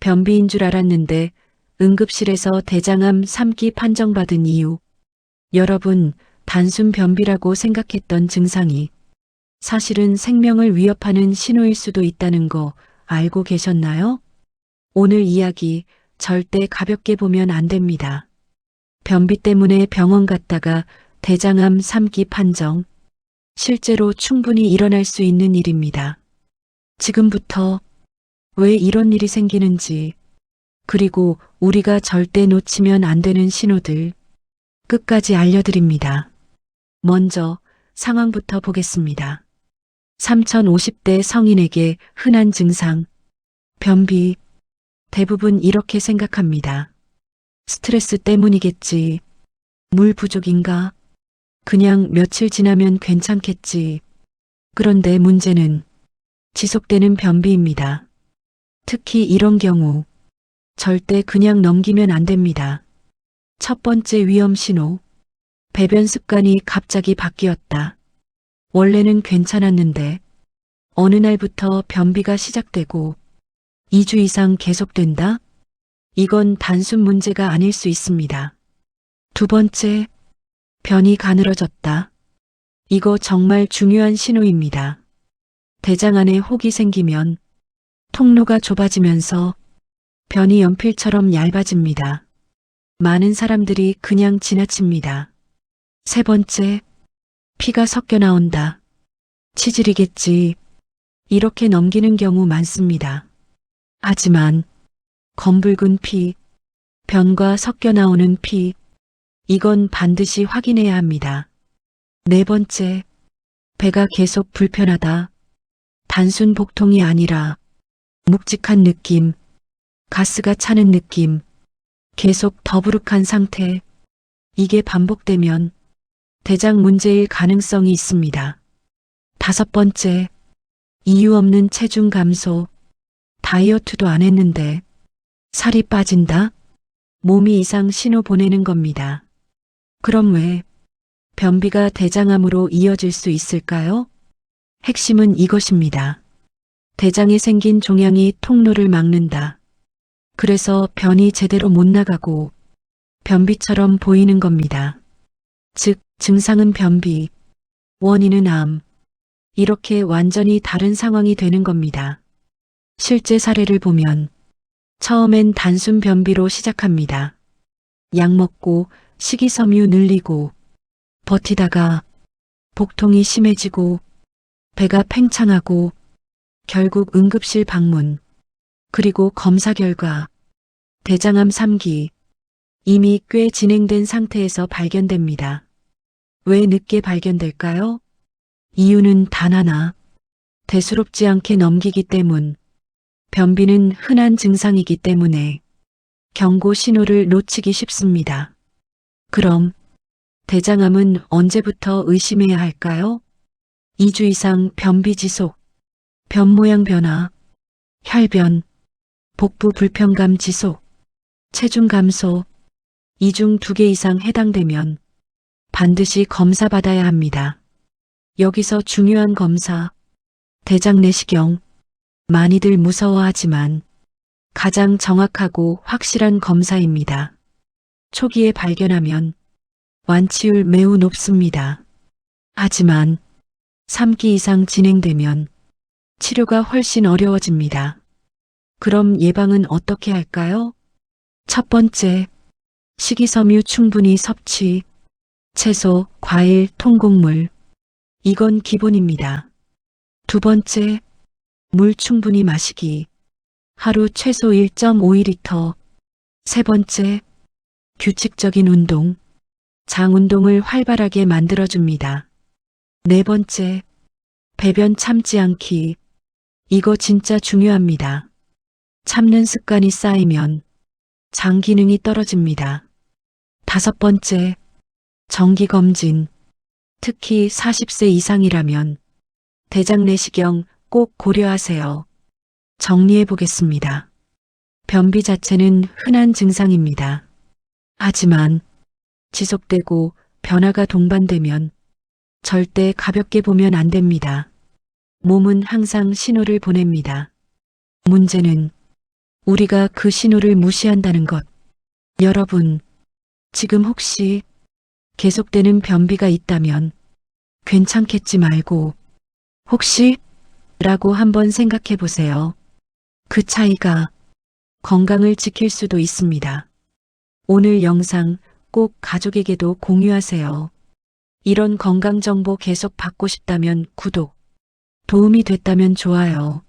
변비인 줄 알았는데 응급실에서 대장암 3기 판정받은 이유. 여러분, 단순 변비라고 생각했던 증상이 사실은 생명을 위협하는 신호일 수도 있다는 거 알고 계셨나요? 오늘 이야기 절대 가볍게 보면 안 됩니다. 변비 때문에 병원 갔다가 대장암 3기 판정. 실제로 충분히 일어날 수 있는 일입니다. 지금부터 왜 이런 일이 생기는지, 그리고 우리가 절대 놓치면 안 되는 신호들 끝까지 알려드립니다. 먼저 상황부터 보겠습니다. 3050대 성인에게 흔한 증상, 변비. 대부분 이렇게 생각합니다. 스트레스 때문이겠지. 물 부족인가? 그냥 며칠 지나면 괜찮겠지. 그런데 문제는 지속되는 변비입니다. 특히 이런 경우 절대 그냥 넘기면 안 됩니다. 첫 번째 위험 신호. 배변 습관이 갑자기 바뀌었다. 원래는 괜찮았는데 어느 날부터 변비가 시작되고 2주 이상 계속된다? 이건 단순 문제가 아닐 수 있습니다. 두 번째, 변이 가늘어졌다. 이거 정말 중요한 신호입니다. 대장 안에 혹이 생기면 통로가 좁아지면서 변이 연필처럼 얇아집니다. 많은 사람들이 그냥 지나칩니다. 세 번째, 피가 섞여 나온다. 치질이겠지. 이렇게 넘기는 경우 많습니다. 하지만 검붉은 피, 변과 섞여 나오는 피, 이건 반드시 확인해야 합니다. 네 번째, 배가 계속 불편하다. 단순 복통이 아니라 묵직한 느낌, 가스가 차는 느낌, 계속 더부룩한 상태. 이게 반복되면 대장 문제일 가능성이 있습니다. 다섯 번째, 이유 없는 체중 감소. 다이어트도 안 했는데 살이 빠진다? 몸이 이상 신호 보내는 겁니다. 그럼 왜 변비가 대장암으로 이어질 수 있을까요? 핵심은 이것입니다. 대장에 생긴 종양이 통로를 막는다. 그래서 변이 제대로 못 나가고 변비처럼 보이는 겁니다. 즉, 증상은 변비, 원인은 암. 이렇게 완전히 다른 상황이 되는 겁니다. 실제 사례를 보면 처음엔 단순 변비로 시작합니다. 약 먹고 식이섬유 늘리고 버티다가 복통이 심해지고 배가 팽창하고 결국 응급실 방문, 그리고 검사 결과 대장암 3기, 이미 꽤 진행된 상태에서 발견됩니다. 왜 늦게 발견될까요? 이유는 단 하나, 대수롭지 않게 넘기기 때문. 변비는 흔한 증상이기 때문에 경고 신호를 놓치기 쉽습니다. 그럼 대장암은 언제부터 의심해야 할까요? 2주 이상 변비 지속, 변 모양 변화, 혈변, 복부 불편감 지속, 체중 감소, 이 중 2개 이상 해당되면 반드시 검사 받아야 합니다. 여기서 중요한 검사, 대장 내시경. 많이들 무서워하지만 가장 정확하고 확실한 검사입니다. 초기에 발견하면 완치율 매우 높습니다. 하지만 3기 이상 진행되면 치료가 훨씬 어려워집니다. 그럼 예방은 어떻게 할까요? 첫 번째, 식이섬유 충분히 섭취, 채소, 과일, 통곡물. 이건 기본입니다. 두 번째, 물 충분히 마시기. 하루 최소 1.5리터. 세 번째, 규칙적인 운동. 장 운동을 활발하게 만들어줍니다. 네 번째, 배변 참지 않기. 이거 진짜 중요합니다. 참는 습관이 쌓이면 장 기능이 떨어집니다. 다섯 번째, 정기검진. 특히 40세 이상이라면 대장 내시경 꼭 고려하세요. 정리해 보겠습니다. 변비 자체는 흔한 증상입니다. 하지만 지속되고 변화가 동반되면 절대 가볍게 보면 안 됩니다. 몸은 항상 신호를 보냅니다. 문제는 우리가 그 신호를 무시한다는 것. 여러분, 지금 혹시 계속되는 변비가 있다면 괜찮겠지 말고 혹시 라고 한번 생각해 보세요. 그 차이가 건강을 지킬 수도 있습니다. 오늘 영상 꼭 가족에게도 공유하세요. 이런 건강 정보 계속 받고 싶다면 구독, 도움이 됐다면 좋아요.